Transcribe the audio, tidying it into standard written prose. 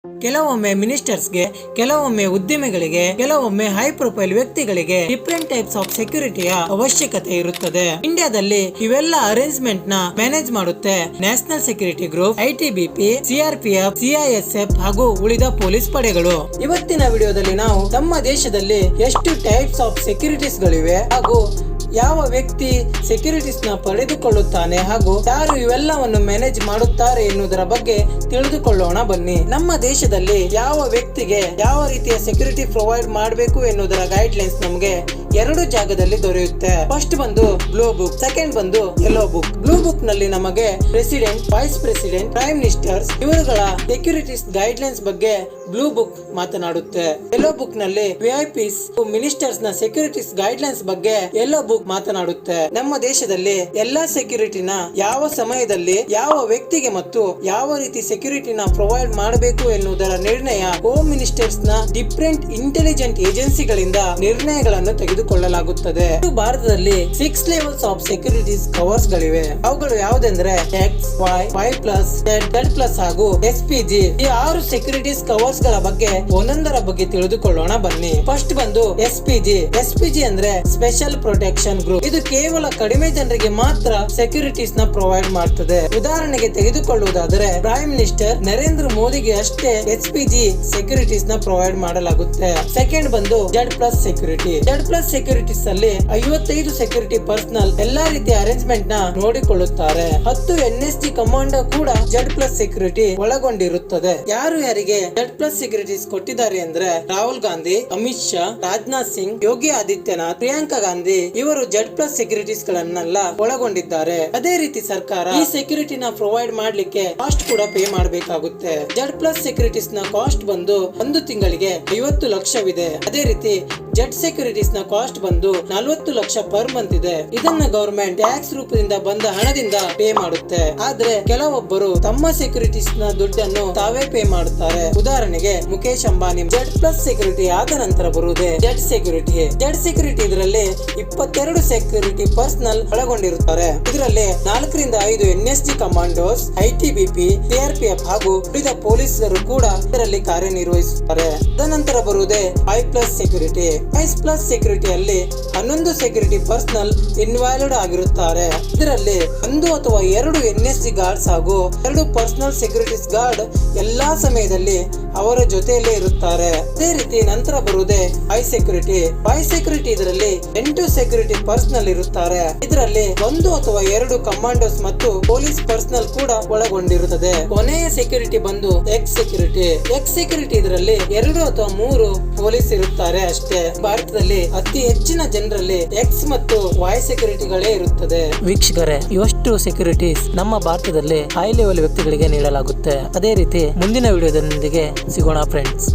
ಕೆಲವೊಮ್ಮೆ ಮಿನಿಸ್ಟರ್ಸ್ಗೆ, ಕೆಲವೊಮ್ಮೆ ಉದ್ಯಮಿಗಳಿಗೆ, ಕೆಲವೊಮ್ಮೆ ಹೈ ಪ್ರೊಫೈಲ್ ವ್ಯಕ್ತಿಗಳಿಗೆ ಡಿಫರೆಂಟ್ ಟೈಪ್ಸ್ ಆಫ್ ಸೆಕ್ಯೂರಿಟಿಯ ಅವಶ್ಯಕತೆ ಇರುತ್ತದೆ. ಇಂಡಿಯಾದಲ್ಲಿ ಇವೆಲ್ಲ ಅರೇಂಜ್ಮೆಂಟ್ ನ ಮ್ಯಾನೇಜ್ ಮಾಡುತ್ತೆ national security group, ITBP, CRPF, CISF ಹಾಗೂ ಉಳಿದ ಪೊಲೀಸ್ ಪಡೆಗಳು. ಇವತ್ತಿನ ವಿಡಿಯೋದಲ್ಲಿ ನಾವು ನಮ್ಮ ದೇಶದಲ್ಲಿ ಎಷ್ಟು ಟೈಪ್ಸ್ ಆಫ್ ಸೆಕ್ಯೂರಿಟೀಸ್ ಗಳಿವೆ ಹಾಗೂ ಯಾವ ವ್ಯಕ್ತಿ ಸೆಕ್ಯೂರಿಟೀಸ್ ನ ಪಡೆದುಕೊಳ್ಳುತ್ತಾನೆ ಹಾಗೂ ಯಾರು ಇವೆಲ್ಲವನ್ನು ಮ್ಯಾನೇಜ್ ಮಾಡುತ್ತಾರೆ ಎನ್ನುವುದರ ಬಗ್ಗೆ ತಿಳಿದುಕೊಳ್ಳೋಣ ಬನ್ನಿ. ನಮ್ಮ ದೇಶದಲ್ಲಿ ಯಾವ ವ್ಯಕ್ತಿಗೆ ಯಾವ ರೀತಿಯ ಸೆಕ್ಯೂರಿಟಿ ಪ್ರೊವೈಡ್ ಮಾಡಬೇಕು ಎನ್ನುವುದರ ಗೈಡ್ ಲೈನ್ಸ್ ನಮಗೆ ಎರಡು ಜಾಗದಲ್ಲಿ ದೊರೆಯುತ್ತೆ. ಫಸ್ಟ್ ಬಂದು ಬ್ಲೂ ಬುಕ್, ಸೆಕೆಂಡ್ ಬಂದು ಯೆಲ್ಲೋ ಬುಕ್. ಬ್ಲೂ ಬುಕ್ ನಲ್ಲಿ ನಮಗೆ president, vice president, prime ministers ಇವರುಗಳ ಸೆಕ್ಯೂರಿಟೀಸ್ ಗೈಡ್ ಲೈನ್ಸ್ ಬಗ್ಗೆ ಬ್ಲೂ ಬುಕ್ ಮಾತನಾಡುತ್ತೆ. ಯೆಲ್ಲೋ ಬುಕ್ ನಲ್ಲಿ ವಿಐಪಿಸ್ ಮಿನಿಸ್ಟರ್ಸ್ ನ ಸೆಕ್ಯೂರಿಟೀಸ್ ಗೈಡ್ ಲೈನ್ಸ್ ಬಗ್ಗೆ ಯೆಲ್ಲೋ ಬುಕ್ ಮಾತನಾಡುತ್ತೆ. ನಮ್ಮ ದೇಶದಲ್ಲಿ ಎಲ್ಲಾ ಸೆಕ್ಯೂರಿಟಿನ ಯಾವ ಸಮಯದಲ್ಲಿ ಯಾವ ವ್ಯಕ್ತಿಗೆ ಮತ್ತು ಯಾವ ರೀತಿ ಸೆಕ್ಯೂರಿಟಿನ ಪ್ರೊವೈಡ್ ಮಾಡಬೇಕು ಎನ್ನುವುದರ ನಿರ್ಣಯ ಹೋಮ್ ಮಿನಿಸ್ಟರ್ಸ್ ನ ಡಿಫರೆಂಟ್ ಇಂಟೆಲಿಜೆಂಟ್ ಏಜೆನ್ಸಿಗಳಿಂದ ನಿರ್ಣಯಗಳನ್ನು ತೆಗೆದುಕೊಳ್ಳಲಾಗುತ್ತದೆ. ಭಾರತದಲ್ಲಿ 6 ಲೆವೆಲ್ಸ್ ಆಫ್ ಸೆಕ್ಯೂರಿಟೀಸ್ ಕವರ್ಸ್ ಗಳಿವೆ. ಅವುಗಳು ಯಾವುದೆಂದ್ರೆ X, Y plus, Z plus ಹಾಗೂ SPG. ಈ 6 ಸೆಕ್ಯೂರಿಟೀಸ್ ಕವರ್ಸ್ ಗಳ ಬಗ್ಗೆ ಒಂದೊಂದರ ಬಗ್ಗೆ ತಿಳಿದುಕೊಳ್ಳೋಣ ಬನ್ನಿ. ಫಸ್ಟ್ ಬಂದು SPG ಅಂದ್ರೆ ಸ್ಪೆಷಲ್ ಪ್ರೊಟೆಕ್ಷನ್ ಗ್ರೂಪ್. ಇದು ಕೇವಲ ಕಡಿಮೆ ಜನರಿಗೆ ಮಾತ್ರ ಸೆಕ್ಯೂರಿಟೀಸ್ ನ ಪ್ರೊವೈಡ್ ಮಾಡ್ತದೆ. ಉದಾಹರಣೆಗೆ ತೆಗೆದುಕೊಳ್ಳುವುದಾದರೆ ಪ್ರೈಮ್ ಮಿನಿಸ್ಟರ್ ನರೇಂದ್ರ ಮೋದಿಗೆ ಅಷ್ಟೇ SPG ಸೆಕ್ಯೂರಿಟೀಸ್ ನ ಪ್ರೊವೈಡ್ ಮಾಡಲಾಗುತ್ತೆ. ಸೆಕೆಂಡ್ ಬಂದು Z plus security. Z plus securities ಅಲ್ಲಿ 55 ಸೆಕ್ಯೂರಿಟಿ ಪರ್ಸನಲ್ ಎಲ್ಲಾ ರೀತಿಯ ಅರೇಂಜ್ಮೆಂಟ್ ನ ನೋಡಿಕೊಳ್ಳುತ್ತಾರೆ. 10 NSG ಕಮಾಂಡೋ ಕೂಡ ಝೆಡ್ ಪ್ಲಸ್ ಸೆಕ್ಯೂರಿಟಿ ಒಳಗೊಂಡಿರುತ್ತದೆ. ಯಾರಿಗೆ ಝೆಡ್ ಪ್ಲಸ್ ಸೆಕ್ಯೂರಿಟೀಸ್ ಕೊಟ್ಟಿದ್ದಾರೆ ಅಂದ್ರೆ ರಾಹುಲ್ ಗಾಂಧಿ, ಅಮಿತ್ ಶಾ, ರಾಜನಾಥ್ ಸಿಂಗ್, ಯೋಗಿ ಆದಿತ್ಯನಾಥ್, ಪ್ರಿಯಾಂಕಾ ಗಾಂಧಿ ಇವರು ಝೆಡ್ ಪ್ಲಸ್ ಸೆಕ್ಯೂರಿಟೀಸ್ ಗಳನ್ನೆಲ್ಲ ಒಳಗೊಂಡಿದ್ದಾರೆ. ಅದೇ ರೀತಿ ಸರ್ಕಾರ ಈ ಸೆಕ್ಯೂರಿಟಿನ ಪ್ರೊವೈಡ್ ಮಾಡ್ಲಿಕ್ಕೆ ಕಾಸ್ಟ್ ಕೂಡ ಪೇ ಮಾಡಬೇಕಾಗುತ್ತೆ. ಝೆಡ್ ಪ್ಲಸ್ ಸೆಕ್ಯೂರಿಟೀಸ್ ನ ಕಾಸ್ಟ್ ಬಂದು ಒಂದು ತಿಂಗಳಿಗೆ 50 ಲಕ್ಷವಿದೆ. ಅದೇ ರೀತಿ ಜೆಡ್ ಸೆಕ್ಯೂರಿಟೀಸ್ ನ ಕಾಸ್ಟ್ ಬಂದು 40 ಲಕ್ಷ ಪರ್ ಮಂತ್ ಇದೆ. ಇದನ್ನ ಗವರ್ಮೆಂಟ್ ಟ್ಯಾಕ್ಸ್ ರೂಪದಿಂದ ಬಂದ ಹಣದಿಂದ ಪೇ ಮಾಡುತ್ತೆ. ಆದ್ರೆ ಕೆಲವೊಬ್ಬರು ತಮ್ಮ ಸೆಕ್ಯೂರಿಟೀಸ್ ನ ದುಡ್ಡನ್ನು ತಾವೇ ಪೇ ಮಾಡುತ್ತಾರೆ. ಉದಾಹರಣೆಗೆ Mukesh Ambani. Z plus security ಆದ ನಂತರ ಬರುವುದೇ ಝೆಡ್ ಸೆಕ್ಯೂರಿಟಿ. ಝೆಡ್ ಸೆಕ್ಯೂರಿಟಿ ಇದರಲ್ಲಿ 22 ಸೆಕ್ಯೂರಿಟಿ ಪರ್ಸನಲ್ ಒಳಗೊಂಡಿರುತ್ತಾರೆ. ಇದರಲ್ಲಿ 4 ರಿಂದ 5 NSG ಕಮಾಂಡೋಸ್, ITBP, CRPF ಹಾಗೂ ಉಳಿದ ಪೊಲೀಸರು ಕೂಡ ಇದರಲ್ಲಿ ಕಾರ್ಯನಿರ್ವಹಿಸುತ್ತಾರೆ. ತದನಂತರ ಬರುವುದೇ Y plus security. Y plus ಸೆಕ್ಯೂರಿಟಿಯಲ್ಲಿ 11 ಸೆಕ್ಯೂರಿಟಿ ಪರ್ಸನಲ್ ಇನ್ವಾಲ್ವ್ಡ್ ಆಗಿರುತ್ತಾರೆ. ಇದರಲ್ಲಿ 1 ಅಥವಾ 2 NSG ಗಾರ್ಡ್ಸ್ ಹಾಗೂ 2 ಪರ್ಸನಲ್ ಸೆಕ್ಯೂರಿಟೀಸ್ ಗಾರ್ಡ್ ಎಲ್ಲಾ ಸಮಯದಲ್ಲಿ ಅವರ ಜೊತೆಯಲ್ಲೇ ಇರುತ್ತಾರೆ. ಅದೇ ರೀತಿ ನಂತರ ಬರುವುದೇ ಐ ಸೆಕ್ಯೂರಿಟಿ. ಐ ಸೆಕ್ಯೂರಿಟಿ ಇದರಲ್ಲಿ 8 ಸೆಕ್ಯೂರಿಟಿ ಪರ್ಸನಲ್ ಇರುತ್ತಾರೆ. ಇದರಲ್ಲಿ 1 ಅಥವಾ 2 ಕಮಾಂಡೋಸ್ ಮತ್ತು ಪೊಲೀಸ್ ಪರ್ಸನಲ್ ಕೂಡ ಒಳಗೊಂಡಿರುತ್ತದೆ. ಕೊನೆಯ ಸೆಕ್ಯೂರಿಟಿ ಬಂದು ಎಕ್ಸ್ ಸೆಕ್ಯೂರಿಟಿ. ಎಕ್ಸ್ ಸೆಕ್ಯೂರಿಟಿ ಇದರಲ್ಲಿ 2 ಅಥವಾ 3 ಪೊಲೀಸ್ ಇರುತ್ತಾರೆ ಅಷ್ಟೇ. ಭಾರತದಲ್ಲಿ ಅತಿ ಹೆಚ್ಚಿನ ಜನರಲ್ಲಿ ಎಕ್ಸ್ ಮತ್ತು ವೈ ಸೆಕ್ಯೂರಿಟಿಗಳೇ ಇರುತ್ತದೆ. ವೀಕ್ಷಕರೇ, ಇವಷ್ಟು ಸೆಕ್ಯೂರಿಟೀಸ್ ನಮ್ಮ ಭಾರತದಲ್ಲಿ ಹೈ ಲೆವೆಲ್ ವ್ಯಕ್ತಿಗಳಿಗೆ ನೀಡಲಾಗುತ್ತೆ. ಅದೇ ರೀತಿ ಮುಂದಿನ ವಿಡಿಯೋದೊಂದಿಗೆ ಸಿಗೋಣ ಫ್ರೆಂಡ್ಸ್.